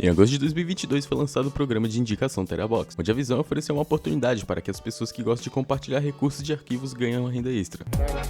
Em agosto de 2022 foi lançado o programa de indicação Terabox, onde a visão é oferecer uma oportunidade para que as pessoas que gostam de compartilhar recursos de arquivos ganhem uma renda extra.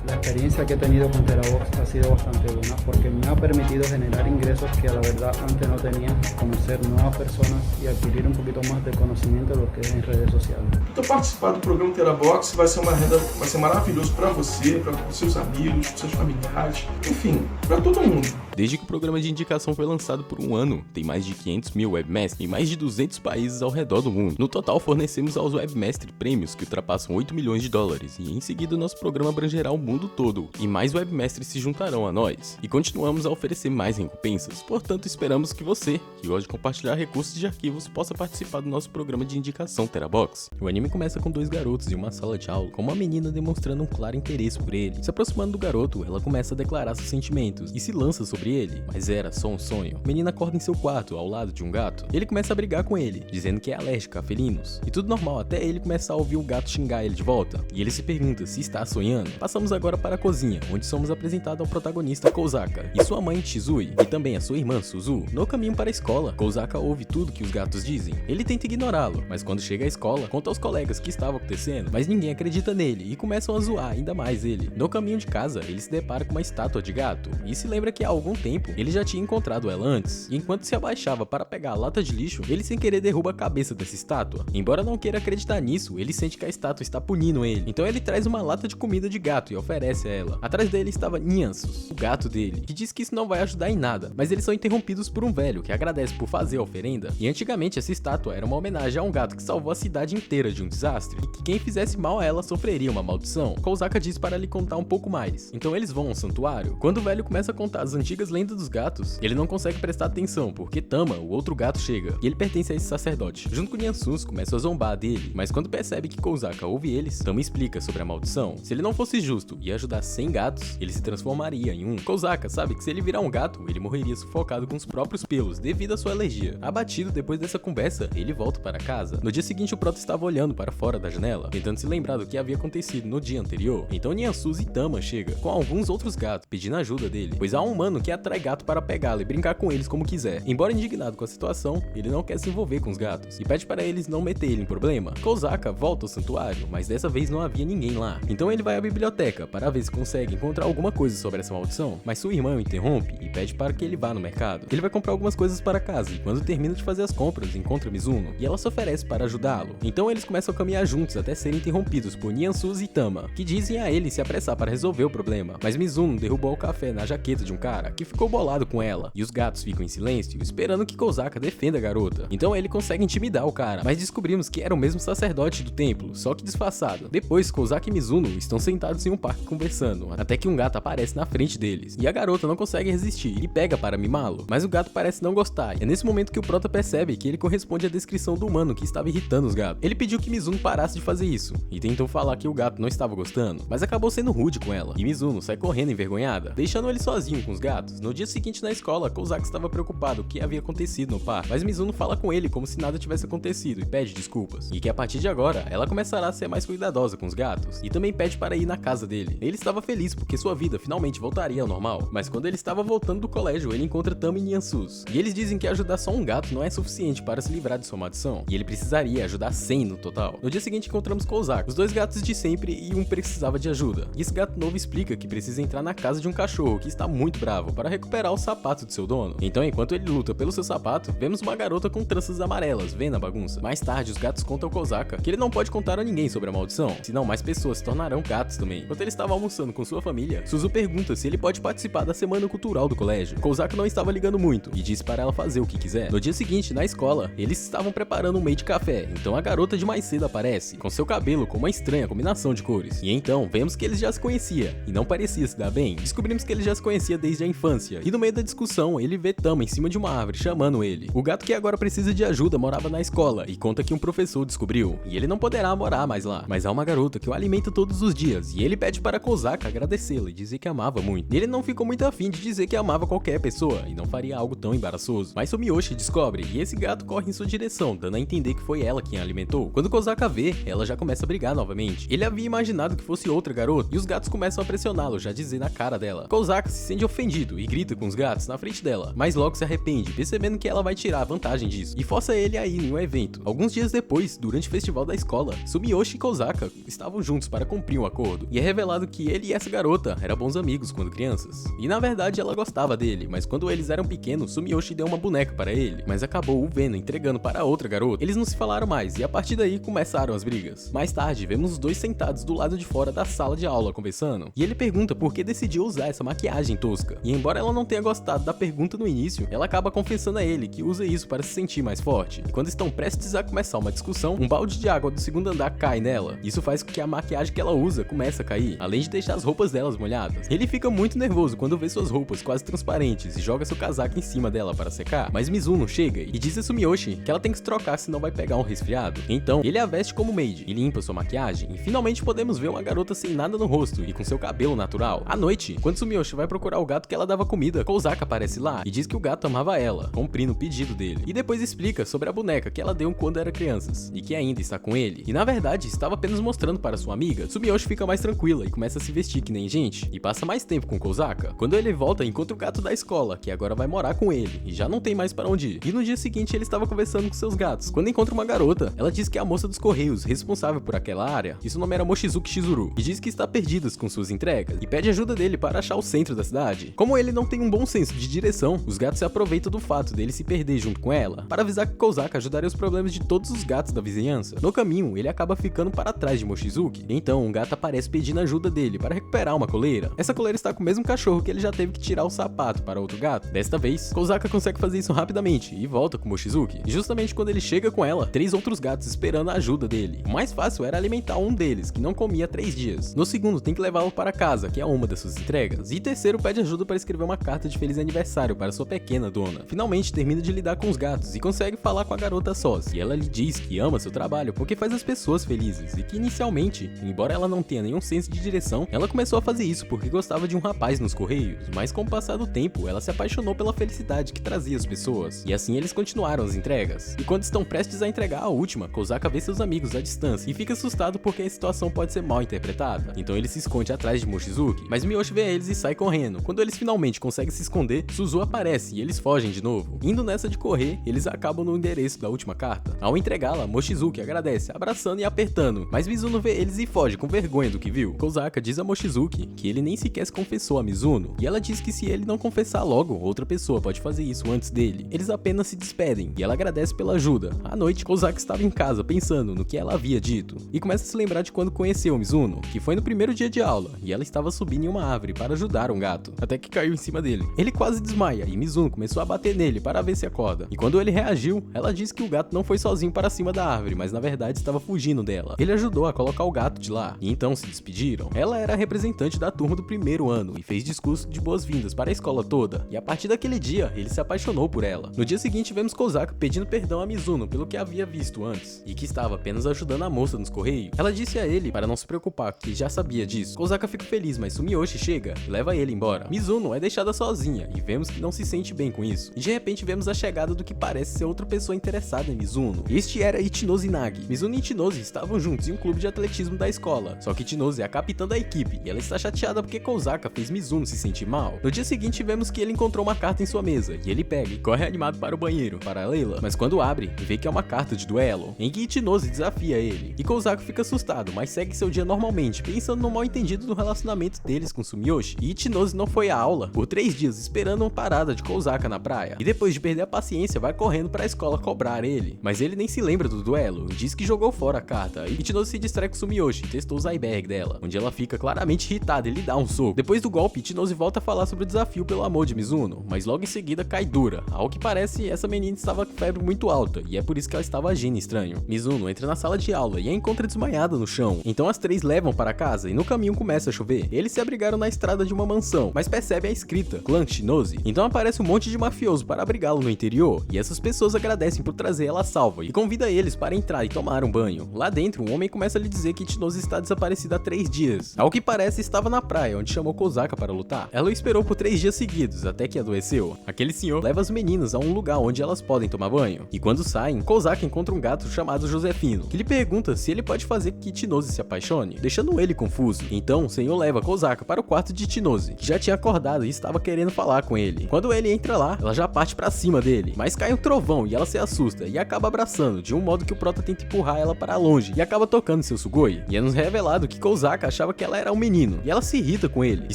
La experiencia que he tenido con Terabox ha sido bastante buena porque me ha permitido generar ingresos que a la verdad antes no tenía, conocer nuevas personas y adquirir un poquito más de conocimiento de lo que es en redes sociales. Então participar do programa Terabox vai ser maravilhoso para você, para os seus amigos, para os seus familiares, enfim, para todo mundo. Desde que o programa de indicação foi lançado por um ano, tem mais de 500 mil webmasters em mais de 200 países ao redor do mundo. No total, fornecemos aos webmasters prêmios que ultrapassam 8 milhões de dólares, e em seguida nosso programa abrangerá o mundo todo, e mais webmasters se juntarão a nós. E continuamos a oferecer mais recompensas, portanto esperamos que você, que gosta de compartilhar recursos de arquivos, possa participar do nosso programa de indicação Terabox. O anime começa com dois garotos em uma sala de aula, com uma menina demonstrando um claro interesse por ele. Se aproximando do garoto, ela começa a declarar seus sentimentos, e se lança sobre ele, mas era só um sonho. A menina acorda em seu quarto, ao lado de um gato. Ele começa a brigar com ele, dizendo que é alérgica a felinos. E tudo normal, até ele começar a ouvir o gato xingar ele de volta. E ele se pergunta se está sonhando. Passamos agora para a cozinha, onde somos apresentados ao protagonista Kouzaka e sua mãe Chizui, e também a sua irmã Suzu. No caminho para a escola, Kouzaka ouve tudo que os gatos dizem. Ele tenta ignorá-lo, mas quando chega à escola, conta aos colegas o que estava acontecendo, mas ninguém acredita nele e começam a zoar ainda mais ele. No caminho de casa, ele se depara com uma estátua de gato e se lembra que há algum tempo ele já tinha encontrado ela antes, e enquanto se abaixava para pegar a lata de lixo, ele sem querer derruba a cabeça dessa estátua. Embora não queira acreditar nisso, ele sente que a estátua está punindo ele, então ele traz uma lata de comida de gato e oferece a ela. Atrás dele estava Nyansus, o gato dele, que diz que isso não vai ajudar em nada, mas eles são interrompidos por um velho que agradece por fazer a oferenda, e antigamente essa estátua era uma homenagem a um gato que salvou a cidade inteira de um desastre, e que quem fizesse mal a ela sofreria uma maldição. Kouzaka diz para lhe contar um pouco mais, então eles vão ao santuário. Quando o velho começa a contar as antigas lendas dos gatos, ele não consegue prestar atenção, porque Tama, o outro gato, chega, e ele pertence a esse sacerdote. Junto com Nyansus, começa a zombar dele, mas quando percebe que Kouzaka ouve eles, Tama explica sobre a maldição. Se ele não fosse justo e ajudar 100 gatos, ele se transformaria em um. Kouzaka sabe que se ele virar um gato, ele morreria sufocado com os próprios pelos, devido à sua alergia. Abatido depois dessa conversa, ele volta para casa. No dia seguinte, o Prota estava olhando para fora da janela, tentando se lembrar do que havia acontecido no dia anterior. Então Nyansus e Tama chegam, com alguns outros gatos, pedindo ajuda dele, pois há um humano que atrai gato para pegá-lo e brincar com eles como quiser. Embora indignado com a situação, ele não quer se envolver com os gatos e pede para eles não meter ele em problema. Kouzaka volta ao santuário, mas dessa vez não havia ninguém lá. Então ele vai à biblioteca para ver se consegue encontrar alguma coisa sobre essa maldição, mas sua irmã o interrompe e pede para que ele vá no mercado. Ele vai comprar algumas coisas para casa e quando termina de fazer as compras, encontra Mizuno e ela se oferece para ajudá-lo. Então eles começam a caminhar juntos até serem interrompidos por Nyansus e Tama, que dizem a ele se apressar para resolver o problema, mas Mizuno derrubou o café na jaqueta de um cara que ficou bolado com ela, e os gatos ficam em silêncio, esperando que Kouzaka defenda a garota. Então ele consegue intimidar o cara, mas descobrimos que era o mesmo sacerdote do templo, só que disfarçado. Depois, Kouzaka e Mizuno estão sentados em um parque conversando, até que um gato aparece na frente deles, e a garota não consegue resistir e pega para mimá-lo, mas o gato parece não gostar, e é nesse momento que o Prota percebe que ele corresponde à descrição do humano que estava irritando os gatos. Ele pediu que Mizuno parasse de fazer isso, e tentou falar que o gato não estava gostando, mas acabou sendo rude com ela, e Mizuno sai correndo envergonhada, deixando ele sozinho com os gatos. No dia seguinte na escola, Kouzaka estava preocupado com o que havia acontecido no parque, mas Mizuno fala com ele como se nada tivesse acontecido e pede desculpas, e que a partir de agora, ela começará a ser mais cuidadosa com os gatos, e também pede para ir na casa dele. Ele estava feliz porque sua vida finalmente voltaria ao normal, mas quando ele estava voltando do colégio, ele encontra Tama e Nyansus, e eles dizem que ajudar só um gato não é suficiente para se livrar de sua maldição, e ele precisaria ajudar 100 no total. No dia seguinte encontramos Kouzaka, os dois gatos de sempre, e um precisava de ajuda, e esse gato novo explica que precisa entrar na casa de um cachorro que está muito bravo para recuperar o sapato de seu dono. Então, enquanto ele luta pelo seu sapato, vemos uma garota com tranças amarelas vendo a bagunça. Mais tarde, os gatos contam ao Kouzaka que ele não pode contar a ninguém sobre a maldição, senão mais pessoas se tornarão gatos também. Enquanto ele estava almoçando com sua família, Suzu pergunta se ele pode participar da semana cultural do colégio. Kouzaka não estava ligando muito e disse para ela fazer o que quiser. No dia seguinte, na escola, eles estavam preparando um meio de café, então a garota de mais cedo aparece, com seu cabelo com uma estranha combinação de cores. E então, vemos que eles já se conheciam, e não parecia se dar bem. Descobrimos que ele já se conhecia desde a infância, e no meio da discussão, ele vê Tama em cima de uma árvore, chamando ele. O gato que agora precisa de ajuda morava na escola, e conta que um professor descobriu, e ele não poderá morar mais lá. Mas há uma garota que o alimenta todos os dias, e ele pede para Kouzaka agradecê-la e dizer que amava muito. E ele não ficou muito afim de dizer que amava qualquer pessoa, e não faria algo tão embaraçoso. Mas Sumiyoshi descobre, e esse gato corre em sua direção, dando a entender que foi ela quem a alimentou. Quando Kouzaka vê, ela já começa a brigar novamente. Ele havia imaginado que fosse outra garota, e os gatos começam a pressioná-lo, já dizer na cara dela. Kouzaka se sente ofendido e grita com os gatos na frente dela, mas logo se arrepende, percebendo que ela vai tirar vantagem disso, e força ele a ir em um evento. Alguns dias depois, durante o festival da escola, Sumiyoshi e Kozaka estavam juntos para cumprir um acordo, e é revelado que ele e essa garota eram bons amigos quando crianças. E na verdade ela gostava dele, mas quando eles eram pequenos, Sumiyoshi deu uma boneca para ele, mas acabou o vendo entregando para outra garota. Eles não se falaram mais, e a partir daí começaram as brigas. Mais tarde, vemos os dois sentados do lado de fora da sala de aula conversando, e ele pergunta por que decidiu usar essa maquiagem tosca. E embora ela não tenha gostado da pergunta no início, ela acaba confessando a ele que usa isso para se sentir mais forte. E quando estão prestes a começar uma discussão, um balde de água do segundo andar cai nela. Isso faz com que a maquiagem que ela usa comece a cair, além de deixar as roupas delas molhadas. Ele fica muito nervoso quando vê suas roupas quase transparentes e joga seu casaco em cima dela para secar, mas Mizuno chega e diz a Sumiyoshi que ela tem que se trocar senão vai pegar um resfriado. Então, ele a veste como maid e limpa sua maquiagem, e finalmente podemos ver uma garota sem nada no rosto e com seu cabelo natural. À noite, quando Sumiyoshi vai procurar o gato que ela dava comida, Kozaka aparece lá e diz que o gato amava ela, cumprindo o pedido dele. E depois explica sobre a boneca que ela deu quando era crianças, e que ainda está com ele. E na verdade, estava apenas mostrando para sua amiga. Sumiyoshi fica mais tranquila e começa a se vestir que nem gente, e passa mais tempo com Kozaka. Quando ele volta, encontra o gato da escola, que agora vai morar com ele, e já não tem mais para onde ir. E no dia seguinte, ele estava conversando com seus gatos, quando encontra uma garota. Ela diz que é a moça dos correios, responsável por aquela área, e seu nome era Mochizuki Shizuru, e diz que está perdida com suas entregas, e pede ajuda dele para achar o centro da cidade. Como ele não tem um bom senso de direção, os gatos se aproveitam do fato dele se perder junto com ela, para avisar que Kozaka ajudaria os problemas de todos os gatos da vizinhança. No caminho, ele acaba ficando para trás de Mochizuki, então um gato aparece pedindo ajuda dele para recuperar uma coleira. Essa coleira está com o mesmo cachorro que ele já teve que tirar o sapato para outro gato. Desta vez, Kozaka consegue fazer isso rapidamente e volta com Mochizuki. E justamente quando ele chega com ela, 3 outros gatos esperando a ajuda dele. O mais fácil era alimentar um deles, que não comia há 3 dias. No segundo, tem que levá-lo para casa, que é uma das suas entregas. E terceiro, pede ajuda para escrever uma carta de feliz aniversário para sua pequena dona. Finalmente, termina de lidar com os gatos e consegue falar com a garota sós. E ela lhe diz que ama seu trabalho porque faz as pessoas felizes, e que inicialmente, embora ela não tenha nenhum senso de direção, ela começou a fazer isso porque gostava de um rapaz nos correios, mas com o passar do tempo, ela se apaixonou pela felicidade que trazia as pessoas, e assim eles continuaram as entregas. E quando estão prestes a entregar a última, Kozaka vê seus amigos à distância e fica assustado porque a situação pode ser mal interpretada, então ele se esconde atrás de Mochizuki, mas Miyoshi vê eles e sai correndo. Quando eles finalmente conseguem se esconder, Suzu aparece e eles fogem de novo. Indo nessa de correr, eles acabam no endereço da última carta. Ao entregá-la, Mochizuki agradece, abraçando e apertando, mas Mizuno vê eles e foge com vergonha do que viu. Kozaka diz a Mochizuki que ele nem sequer se confessou a Mizuno, e ela diz que se ele não confessar logo, outra pessoa pode fazer isso antes dele. Eles apenas se despedem, e ela agradece pela ajuda. À noite, Kozaka estava em casa pensando no que ela havia dito, e começa a se lembrar de quando conheceu Mizuno, que foi no primeiro dia de aula, e ela estava subindo em uma árvore para ajudar um gato, até que caiu em cima dele. Ele quase desmaia, e Mizuno começou a bater nele para ver se acorda. E quando ele reagiu, ela disse que o gato não foi sozinho para cima da árvore, mas na verdade estava fugindo dela. Ele ajudou a colocar o gato de lá, e então se despediram. Ela era a representante da turma do primeiro ano, e fez discurso de boas-vindas para a escola toda, e a partir daquele dia, ele se apaixonou por ela. No dia seguinte, vemos Kozaka pedindo perdão a Mizuno pelo que havia visto antes, e que estava apenas ajudando a moça nos correios. Ela disse a ele para não se preocupar, que já sabia disso. Kozaka fica feliz, mas Sumiyoshi chega e leva ele embora. Mizuno é deixada sozinha, e vemos que não se sente bem com isso. E de repente vemos a chegada do que parece ser outra pessoa interessada em Mizuno. Este era Ichinose Nagi. Mizuno e Ichinose estavam juntos em um clube de atletismo da escola, só que Ichinose é a capitã da equipe, e ela está chateada porque Kozaka fez Mizuno se sentir mal. No dia seguinte vemos que ele encontrou uma carta em sua mesa, e ele pega e corre animado para o banheiro, para Leila, mas quando abre, vê que é uma carta de duelo, em que Ichinose desafia ele, e Kozaka fica assustado, mas segue seu dia normalmente, pensando no mal entendido do relacionamento deles com Sumiyoshi. E Ichinose não foi à aula por 3 dias esperando uma parada de Kozaka na praia, e depois de perder a paciência vai correndo para a escola cobrar ele, mas ele nem se lembra do duelo e diz que jogou fora a carta, e Ichinose se distrai com Sumiyoshi e testou o Zyberg dela, onde ela fica claramente irritada e lhe dá um soco. Depois do golpe, Ichinose volta a falar sobre o desafio pelo amor de Mizuno, mas logo em seguida cai dura. Ao que parece, essa menina estava com febre muito alta, e é por isso que ela estava agindo estranho. Mizuno entra na sala de aula e a encontra desmaiada no chão, então as 3 levam para casa e no caminho começa a chover. Eles se abrigaram na estrada de uma mansão, mas percebem a escrita Clã Shinose, então aparece um monte de mafioso para abrigá-lo no interior, e essas pessoas agradecem por trazer ela salva e convida eles para entrar e tomar um banho. Lá dentro, um homem começa a lhe dizer que Ichinose está desaparecida há 3 dias. Ao que parece, estava na praia, onde chamou Kozaka para lutar. Ela o esperou por 3 dias seguidos, até que adoeceu. Aquele senhor leva as meninas a um lugar onde elas podem tomar banho, e quando saem, Kozaka encontra um gato chamado Josefino, que lhe pergunta se ele pode fazer que Ichinose se apaixone, deixando ele confuso. Então, o senhor leva Kozaka para o quarto de Ichinose, que já tinha acordado e estava querendo falar com ele. Quando ele entra lá, ela já parte pra cima dele, mas cai um trovão e ela se assusta e acaba abraçando, de um modo que o prota tenta empurrar ela para longe e acaba tocando seu Sugoi. E é nos revelado que Kozaka achava que ela era um menino, e ela se irrita com ele e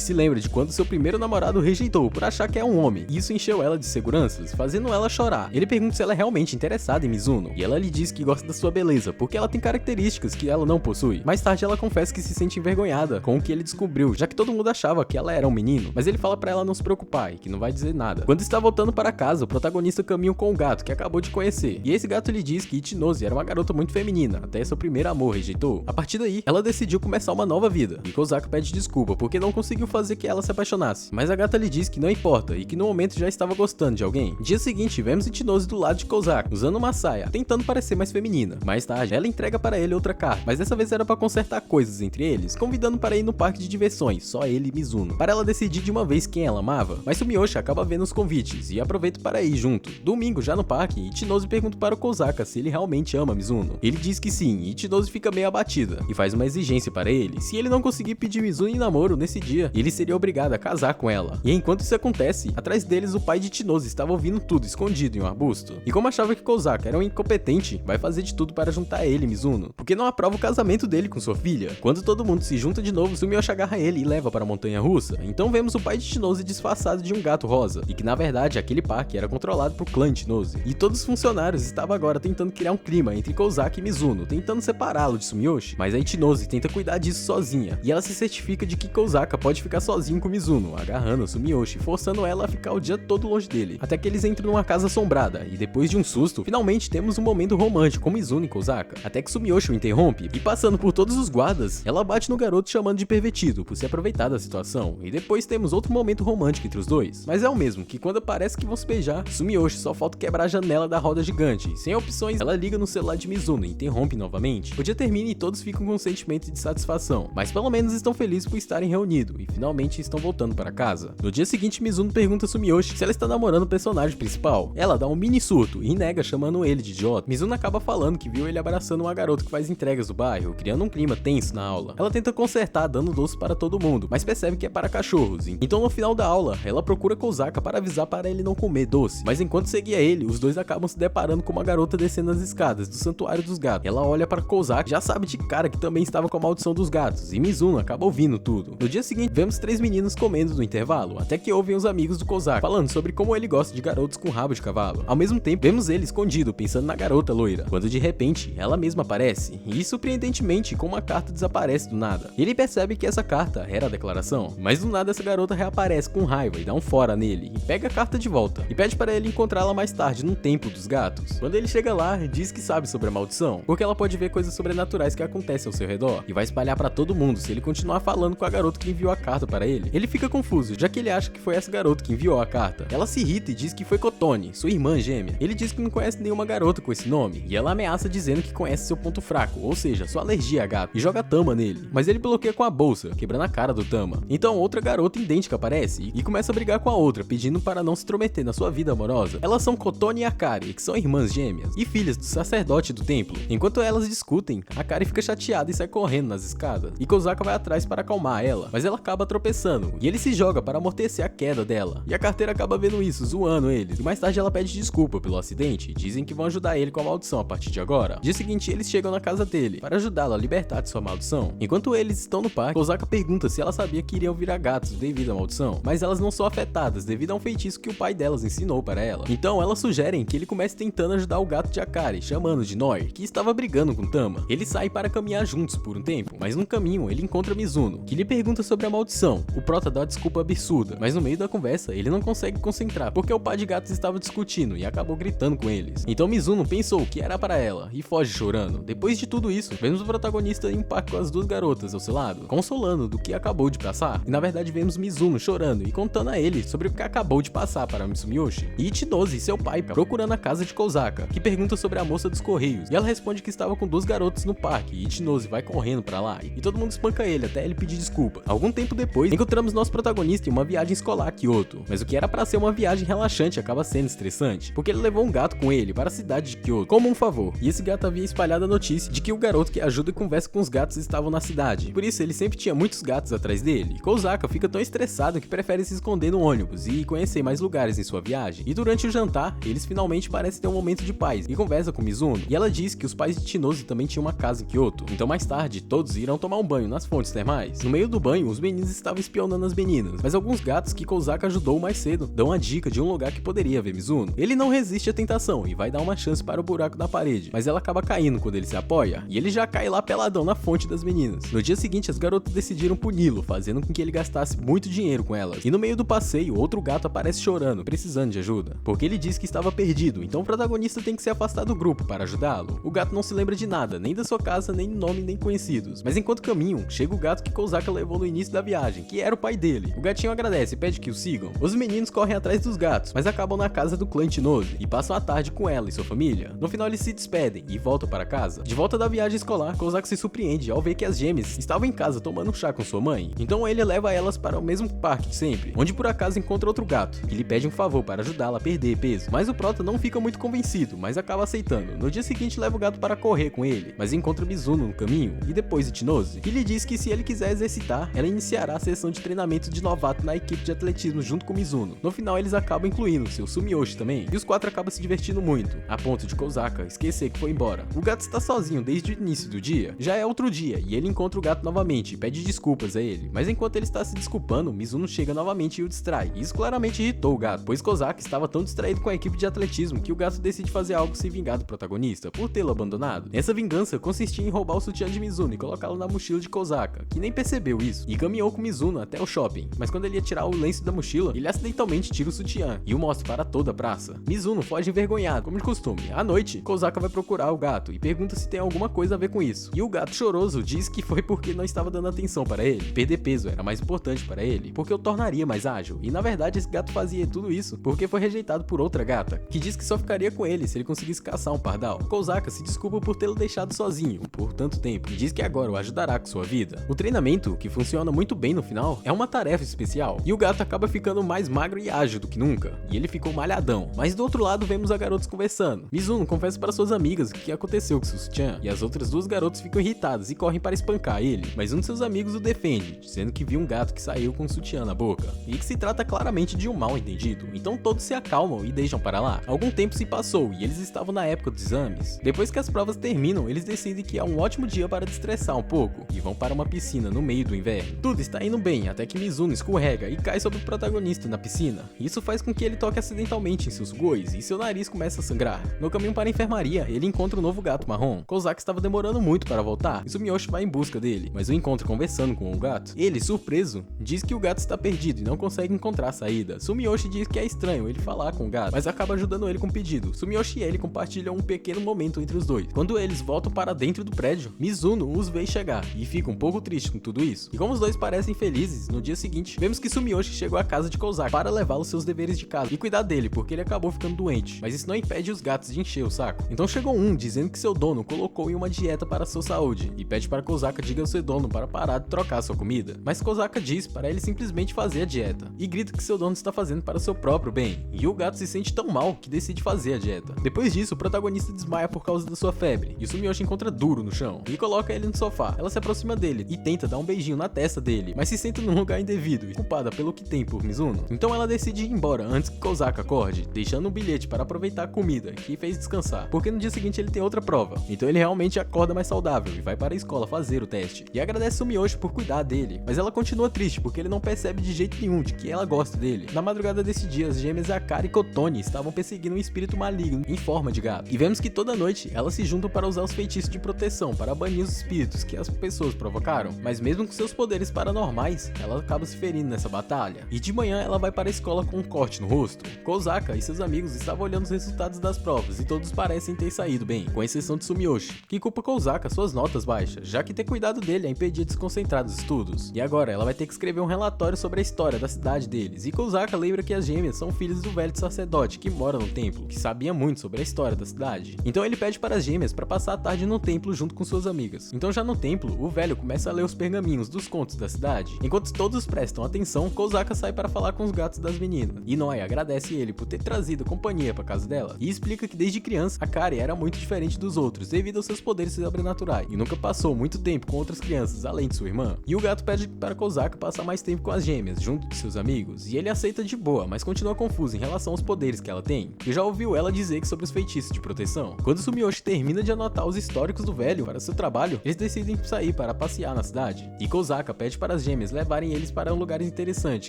se lembra de quando seu primeiro namorado rejeitou por achar que é um homem, e isso encheu ela de seguranças, fazendo ela chorar. Ele pergunta se ela é realmente interessada em Mizuno, e ela lhe diz que gosta da sua beleza, porque ela tem características que ela não possui. Mais tarde ela confessa que se sente envergonhada com o que ele descobriu, já que todo mundo achava que ela era um menino, mas ele fala pra ela não se preocupar e que não vai dizer nada. Quando está voltando para casa, o protagonista caminha com o gato que acabou de conhecer, e esse gato lhe diz que Ichinose era uma garota muito feminina, até seu primeiro amor rejeitou. A partir daí, ela decidiu começar uma nova vida, e Kozaka pede desculpa porque não conseguiu fazer que ela se apaixonasse, mas a gata lhe diz que não importa e que no momento já estava gostando de alguém. Dia seguinte, vemos Ichinose do lado de Kozaka, usando uma saia, tentando parecer mais feminina. Mais tarde, ela entrega para ele outra carta, mas dessa vez era para consertar coisas entre eles, convidando para ir no parque de diversões, só ele e Mizuno, para ela decidir de uma vez quem ela amava. Mas Sumiyoshi acaba vendo os convites e aproveita para ir junto. Domingo, já no parque, Ichinose pergunta para o Kozaka se ele realmente ama Mizuno. Ele diz que sim, e Ichinose fica meio abatida e faz uma exigência para ele. Se ele não conseguir pedir Mizuno em namoro nesse dia, ele seria obrigado a casar com ela. E enquanto isso acontece, atrás deles o pai de Ichinose estava ouvindo tudo escondido em um arbusto. E como achava que Kozaka era um incompetente, vai fazer de tudo para juntar ele e Mizuno, porque não aprova o casamento dele com sua filha. Quando todo mundo se junta de novo, Sumiyoshi agarra ele e leva para a montanha russa. Então vemos o pai de Ichinose disfarçado de um gato rosa, e que na verdade aquele parque era controlado por clã Ichinose. E todos os funcionários estavam agora tentando criar um clima entre Kozaka e Mizuno, tentando separá-lo de Sumiyoshi, mas a Ichinose tenta cuidar disso sozinha, e ela se certifica de que Kozaka pode ficar sozinho com Mizuno, agarrando a Sumiyoshi, forçando ela a ficar o dia todo longe dele, até que eles entram numa casa assombrada, e depois de um susto, finalmente temos um momento romântico com Mizuno e Kozaka, até que Sumiyoshi o interrompe, e passando por todos os guardas, ela bate no garoto chamando de pervertido, por se aproveitar da situação, e depois temos outro momento romântico entre os dois, mas é o mesmo, que quando parece que vão se beijar, Sumiyoshi só falta quebrar a janela da roda gigante, sem opções, ela liga no celular de Mizuno e interrompe novamente. O dia termina e todos ficam com um sentimento de satisfação, mas pelo menos estão felizes por estarem reunidos, e finalmente estão voltando para casa. No dia seguinte, Mizuno pergunta a Sumiyoshi se ela está namorando o personagem principal. Ela dá um mini surto e nega, chamando ele de idiota. Mizuno acaba falando que viu ele abraçando uma garota que faz entregas do bairro, criando um clima tenso na aula. Ela tenta consertar, dando doce para todo mundo, mas percebe que é para cachorros. Então no final da aula, ela procura Kozaka para avisar para ele não comer doce, mas enquanto seguia ele, os dois acabam se deparando com uma garota descendo as escadas do santuário dos gatos. Ela olha para Kozaka, já sabe de cara que também estava com a maldição dos gatos, e Mizuno acaba ouvindo tudo. No dia seguinte, vemos 3 meninos comendo no intervalo, até que ouvem os amigos do Kozaka falando sobre como ele gosta de garotos com rabo de cavalo. Ao mesmo tempo, vemos ele escondido, pensando na garota loira, quando de repente, ela mesma aparece, e surpreendentemente, com uma carta desaparece do nada. Ele percebe que essa carta era a declaração, mas do nada essa garota reaparece com raiva e dá um fora nele, e pega a carta de volta, e pede para ele encontrá-la mais tarde num templo dos gatos. Quando ele chega lá, diz que sabe sobre a maldição, porque ela pode ver coisas sobrenaturais que acontecem ao seu redor, e vai espalhar para todo mundo se ele continuar falando com a garota que enviou a carta para ele. Ele fica confuso, já que ele acha que foi essa garota que enviou a carta. Ela se irrita e diz que foi Kotone, sua irmã gêmea. Ele diz que não conhece nenhuma garota com esse nome, e ela ameaça dizendo que conhece seu ponto fraco, ou seja, sua alergia a gato, e joga Tama nele. Mas ele bloqueia com a bolsa, quebrando a cara do Tama. Então outra garota idêntica aparece e começa a brigar com a outra, pedindo para não se intrometer na sua vida amorosa. Elas são Kotone e Akari, que são irmãs gêmeas, e filhas do sacerdote do templo. Enquanto elas discutem, Akari fica chateada e sai correndo nas escadas, e Kozaka vai atrás para acalmar ela, mas ela acaba tropeçando, e ele se joga para amortecer a queda dela, e a carteira acaba vendo isso, zoando eles, e mais tarde ela pede desculpa pelo acidente, e dizem que vão ajudar ele com a maldição a partir de agora. Dia seguinte, eles chegam na casa dele, para ajudá-lo a libertar de sua maldição. Enquanto eles estão no parque, Kozaka pergunta se ela sabia que iriam virar gatos devido à maldição, mas elas não são afetadas devido a um feitiço que o pai delas ensinou para ela. Então elas sugerem que ele comece tentando ajudar o gato de Akari, chamando de Noir, que estava brigando com Tama. Eles saem para caminhar juntos por um tempo, mas no caminho ele encontra Mizuno, que lhe pergunta sobre a maldição. O prota dá uma desculpa absurda, mas no meio da conversa ele não consegue concentrar, porque o pai de gatos estava discutindo e acabou gritando com eles. Então Mizuno pensou que era para ela e foge chorando. Depois de tudo isso, vemos o protagonista em um parque com as 2 garotas ao seu lado, consolando do que acabou de passar. E na verdade vemos Mizuno chorando e contando a ele sobre o que acabou de passar para Sumiyoshi. E Ichinose, seu pai, procurando a casa de Kozaka, que pergunta sobre a moça dos correios, e ela responde que estava com 2 garotas no parque, e Ichinose vai correndo para lá, e todo mundo espanca ele até ele pedir desculpa. Algum tempo depois, encontramos nosso protagonista em uma viagem escolar a Kyoto, mas o que era para ser uma viagem relaxante acaba sendo estressante, porque ele levou um gato com ele para a cidade de Kyoto, como um favor, e esse gato havia espalhado a notícia de que o garoto que ajuda e conversa com os gatos estavam na cidade, por isso ele sempre tinha muitos gatos atrás dele, e Kozaka fica tão estressada explicado que prefere se esconder no ônibus e conhecer mais lugares em sua viagem. E durante o jantar, eles finalmente parecem ter um momento de paz e conversa com Mizuno, e ela diz que os pais de Chinose também tinham uma casa em Kyoto. Então mais tarde, todos irão tomar um banho nas fontes termais. No meio do banho, os meninos estavam espionando as meninas, mas alguns gatos que Kozaka ajudou mais cedo dão a dica de um lugar que poderia ver Mizuno. Ele não resiste à tentação e vai dar uma chance para o buraco da parede, mas ela acaba caindo quando ele se apoia, e ele já cai lá peladão na fonte das meninas. No dia seguinte, as garotas decidiram puni-lo, fazendo com que ele gastasse muito dinheiro com elas. E no meio do passeio, outro gato aparece chorando, precisando de ajuda, porque ele diz que estava perdido, então o protagonista tem que se afastar do grupo para ajudá-lo. O gato não se lembra de nada, nem da sua casa, nem nome, nem conhecidos. Mas enquanto caminham, chega o gato que Kozaka levou no início da viagem, que era o pai dele. O gatinho agradece e pede que o sigam. Os meninos correm atrás dos gatos, mas acabam na casa do clã Chinose e passam a tarde com ela e sua família. No final eles se despedem e voltam para casa. De volta da viagem escolar, Kozaka se surpreende ao ver que as gêmeas estavam em casa tomando um chá com sua mãe. Então ele leva elas para o mesmo parque de sempre, onde por acaso encontra outro gato, que lhe pede um favor para ajudá-la a perder peso. Mas o prota não fica muito convencido, mas acaba aceitando. No dia seguinte leva o gato para correr com ele, mas encontra Mizuno no caminho e depois Ichinose, que lhe diz que se ele quiser exercitar, ela iniciará a sessão de treinamento de novato na equipe de atletismo junto com Mizuno. No final eles acabam incluindo seu Sumiyoshi também, e os quatro acabam se divertindo muito, a ponto de Kozaka esquecer que foi embora. O gato está sozinho desde o início do dia. Já é outro dia e ele encontra o gato novamente e pede desculpas a ele, mas enquanto ele está se desculpando, Mizuno chega novamente e o distrai. Isso claramente irritou o gato, pois Kozaka estava tão distraído com a equipe de atletismo que o gato decide fazer algo se vingar do protagonista por tê-lo abandonado. Essa vingança consistia em roubar o sutiã de Mizuno e colocá-lo na mochila de Kozaka, que nem percebeu isso, e caminhou com Mizuno até o shopping. Mas quando ele ia tirar o lenço da mochila, ele acidentalmente tira o sutiã e o mostra para toda a praça. Mizuno foge envergonhado, como de costume. À noite, Kozaka vai procurar o gato e pergunta se tem alguma coisa a ver com isso. E o gato choroso diz que foi porque não estava dando atenção para ele. Perder peso era mais importante para ele, porque o tornaria mais ágil. E na verdade esse gato fazia tudo isso porque foi rejeitado por outra gata, que diz que só ficaria com ele se ele conseguisse caçar um pardal. Kozaka se desculpa por tê-lo deixado sozinho por tanto tempo e diz que agora o ajudará com sua vida. O treinamento, que funciona muito bem no final, é uma tarefa especial, e o gato acaba ficando mais magro e ágil do que nunca, e ele ficou malhadão. Mas do outro lado vemos a garotas conversando. Mizuno confessa para suas amigas o que aconteceu com seu sutiã, e as outras duas garotas ficam irritadas e correm para espancar ele, mas um de seus amigos o defende, dizendo que viu um gato que saiu com o sutiã na boca, e que se trata claramente de um mal entendido. Então todos se acalmam e deixam para lá. Algum tempo se passou e eles estavam na época dos exames. Depois que as provas terminam, eles decidem que é um ótimo dia para destressar um pouco, e vão para uma piscina no meio do inverno. Tudo está indo bem, até que Mizuno escorrega e cai sobre o protagonista na piscina. Isso faz com que ele toque acidentalmente em seus gois e seu nariz começa a sangrar. No caminho para a enfermaria, ele encontra um novo gato marrom. Kozaka estava demorando muito para voltar, e Sumiyoshi vai em busca dele, mas o encontra conversando com o gato. Ele, surpreso, diz que o gato está perdido e não consegue encontrar a saída. Sumiyoshi diz que é estranho ele falar com o gato, mas acaba ajudando ele com o pedido. Sumiyoshi e ele compartilham um pequeno momento entre os dois. Quando eles voltam para dentro do prédio, Mizuno os vê chegar e fica um pouco triste com tudo isso. E como os dois parecem felizes, no dia seguinte, vemos que Sumiyoshi chegou à casa de Kozaka para levá-lo seus deveres de casa e cuidar dele, porque ele acabou ficando doente. Mas isso não impede os gatos de encher o saco. Então chegou um dizendo que seu dono colocou em uma dieta para sua saúde e pede para Kozaka diga ao seu dono para parar de trocar sua comida. Mas Kozaka diz para ele simplesmente fazer a dieta e grita que seu dono está fazendo para o seu próprio bem. E o gato se sente tão mal que decide fazer a dieta. Depois disso, o protagonista desmaia por causa da sua febre e o Sumiyoshi encontra duro no chão e coloca ele no sofá. Ela se aproxima dele e tenta dar um beijinho na testa dele, mas se senta num lugar indevido e culpada pelo que tem por Mizuno. Então ela decide ir embora antes que Kozaka acorde, deixando um bilhete para aproveitar a comida que fez descansar, porque no dia seguinte ele tem outra prova. Então ele realmente acorda mais saudável e vai para a escola fazer o teste. E agradece Sumiyoshi por cuidar dele, mas ela continua triste porque ele não percebe de jeito nenhum de que ela gosta dele. Na madrugada desse dia, as gêmeas Akari e Kotone estavam perseguindo um espírito maligno em forma de gato. E vemos que toda noite elas se juntam para usar os feitiços de proteção para banir os espíritos que as pessoas provocaram. Mas mesmo com seus poderes paranormais, ela acaba se ferindo nessa batalha. E de manhã ela vai para a escola com um corte no rosto. Kozaka e seus amigos estavam olhando os resultados das provas e todos parecem ter saído bem, com exceção de Sumiyoshi, que culpa Kozaka suas notas baixas, já que ter cuidado dele a impedia de se concentrar nos estudos. E agora ela vai ter que escrever um relatório sobre a história da cidade deles. E Kozaka lembra que as gêmeas são filhas do velho sacerdote que mora no templo, que sabia muito sobre a história da cidade. Então ele pede para as gêmeas para passar a tarde no templo junto com suas amigas. Então já no templo, o velho começa a ler os pergaminhos dos contos da cidade. Enquanto todos prestam atenção, Kozaka sai para falar com os gatos das meninas. E Noi agradece ele por ter trazido companhia para casa dela e explica que desde criança Akari era muito diferente dos outros devido aos seus poderes sobrenaturais e nunca passou muito tempo com outras crianças além de sua irmã. E o gato pede para Kozaka passar mais tempo com as gêmeas junto de seus amigos, e ele aceita de boa, mas continua confuso em relação aos poderes que ela tem, e já ouviu ela dizer que sobre os feitiços de proteção. Quando Sumiyoshi termina de anotar os históricos do velho para seu trabalho, eles decidem sair para passear na cidade, e Kozaka pede para as gêmeas levarem eles para lugares interessantes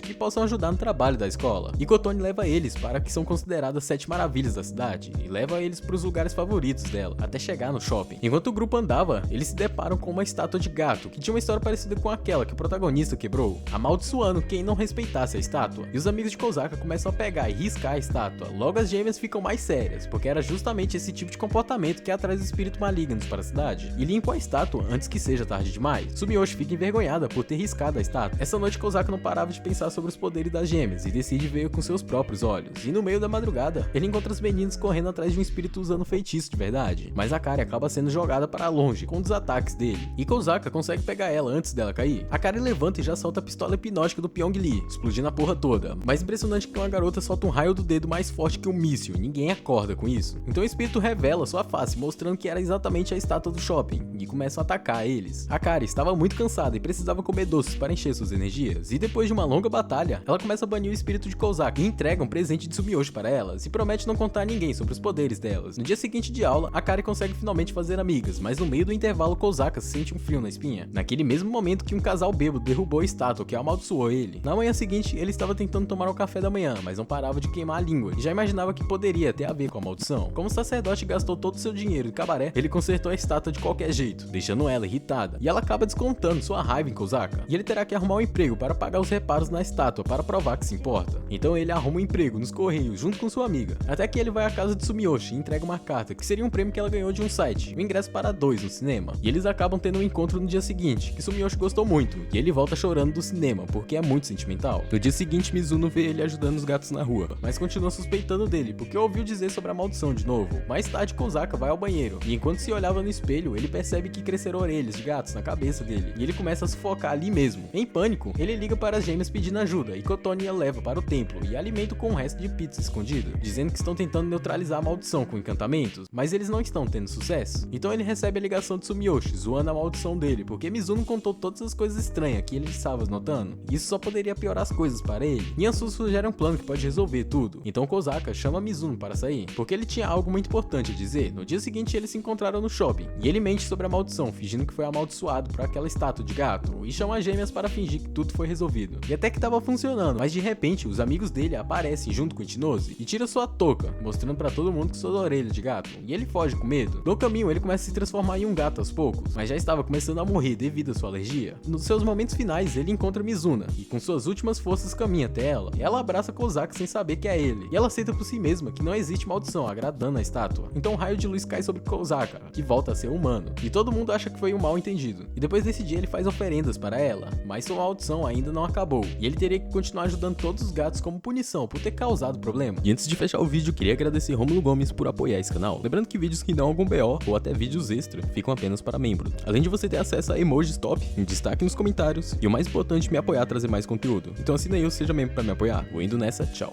que possam ajudar no trabalho da escola, e Kotone leva eles para que são consideradas 7 maravilhas da cidade, e leva eles para os lugares favoritos dela, até chegar no shopping. Enquanto o grupo andava, eles se deparam com uma estátua de gato, que tinha uma história parecida com aquela que o protagonista quebrou, amaldiçoando quem não respeitasse a estátua, e os amigos de Kozaka começam a pegar e riscar a estátua. Logo as gêmeas ficam mais sérias, porque era justamente esse tipo de comportamento que atrai os espíritos malignos para a cidade, e limpam a estátua antes que seja tarde demais. Sumiyoshi fica envergonhada por ter riscado a estátua. Essa noite Kozaka não parava de pensar sobre os poderes das gêmeas e decide ver com seus próprios olhos, e no meio da madrugada, ele encontra os meninos correndo atrás de um espírito usando feitiço de verdade, mas Akari acaba sendo jogada para longe com um dos ataques dele, e Kozaka consegue pegar ela antes dela cair. Akari levanta e já solta a pistola hipnótica do Pyong Lee, explodindo a porra toda. Mais impressionante que uma garota solta um raio do dedo mais forte que um míssil, e ninguém acorda com isso. Então o espírito revela sua face, mostrando que era exatamente a estátua do shopping, e começa a atacar eles. Akari estava muito cansada e precisava comer doces para encher suas energias, e depois de uma longa batalha, ela começa a banir o espírito de Kozaka e entrega um presente de Sumiyoshi para elas, e promete não contar a ninguém sobre os poderes delas. No dia seguinte de aula, Akari consegue finalmente fazer amigas, mas no meio do intervalo Kozaka sente um frio na espinha, naquele mesmo momento que um casal bêbado derrubou a estátua que amaldiçoou ele. Na manhã seguinte, ele estava tentando tomar o café da manhã, mas não parava de queimar a língua, e já imaginava que poderia ter a ver com a maldição. Como o sacerdote gastou todo o seu dinheiro em cabaré, ele consertou a estátua de qualquer jeito, deixando ela irritada, e ela acaba descontando sua raiva em Kozaka, e ele terá que arrumar um emprego para pagar os reparos na estátua para provar que se importa. Então ele arruma um emprego nos correios junto com sua amiga, até que ele vai à casa de Sumiyoshi e entrega uma carta, que seria um prêmio que ela ganhou de um site, um ingresso para 2 no cinema, e eles acabam tendo um encontro no dia seguinte, que Sumiyoshi gostou muito, e ele volta chorando do cinema, porque é muito sentimental. No dia seguinte, Mizuno vê ele ajudando os gatos na rua, mas continua suspeitando dele, porque ouviu dizer sobre a maldição de novo. Mais tarde, Kozaka vai ao banheiro, e enquanto se olhava no espelho, ele percebe que cresceram orelhas de gatos na cabeça dele, e ele começa a sufocar ali mesmo. Em pânico, ele liga para as gêmeas pedindo ajuda, e Kotone a leva para o templo, e alimenta com o resto de pizza escondido, dizendo que estão tentando neutralizar a maldição com encantamentos, mas eles não estão tendo sucesso. Então ele recebe a ligação de Sumiyoshi, zoando a maldição dele, porque Mizuno contou todas as coisas estranhas que ele estava notando, e isso só poderia piorar as coisas para ele. Yansu sugere um plano que pode resolver tudo, então Kozaka chama Mizuno para sair, porque ele tinha algo muito importante a dizer. No dia seguinte eles se encontraram no shopping, e ele mente sobre a maldição, fingindo que foi amaldiçoado por aquela estátua de gato, e chama as gêmeas para fingir que tudo foi resolvido. E até que tava funcionando, mas de repente os amigos dele aparecem junto com Ichinose e tiram sua touca, mostrando para todo mundo que sua orelha de gato, e ele foge com medo. No caminho ele começa a se transformar em um gato aos poucos, mas já estava começando a morrer devido à sua alergia. Nos seus momentos finais ele encontra Mizuna, e com suas últimas forças caminha até ela, e ela abraça Kozaka sem saber que é ele, e ela aceita por si mesma que não existe maldição agradando a estátua. Então um raio de luz cai sobre Kozaka, que volta a ser humano, e todo mundo acha que foi um mal entendido. E depois desse dia ele faz oferendas para ela, mas sua maldição ainda não acabou, e ele teria que continuar ajudando todos os gatos como punição por ter causado problema. E antes de fechar o vídeo, queria agradecer Rômulo Gomes por apoiar esse canal. Lembrando que vídeos que dão algum BO ou até vídeos extra ficam apenas para membros. Além de você ter acesso a emojis top, um destaque nos comentários e o mais importante, me apoiar a trazer mais conteúdo. Então assina aí ou seja membro para me apoiar. Vou indo nessa, tchau.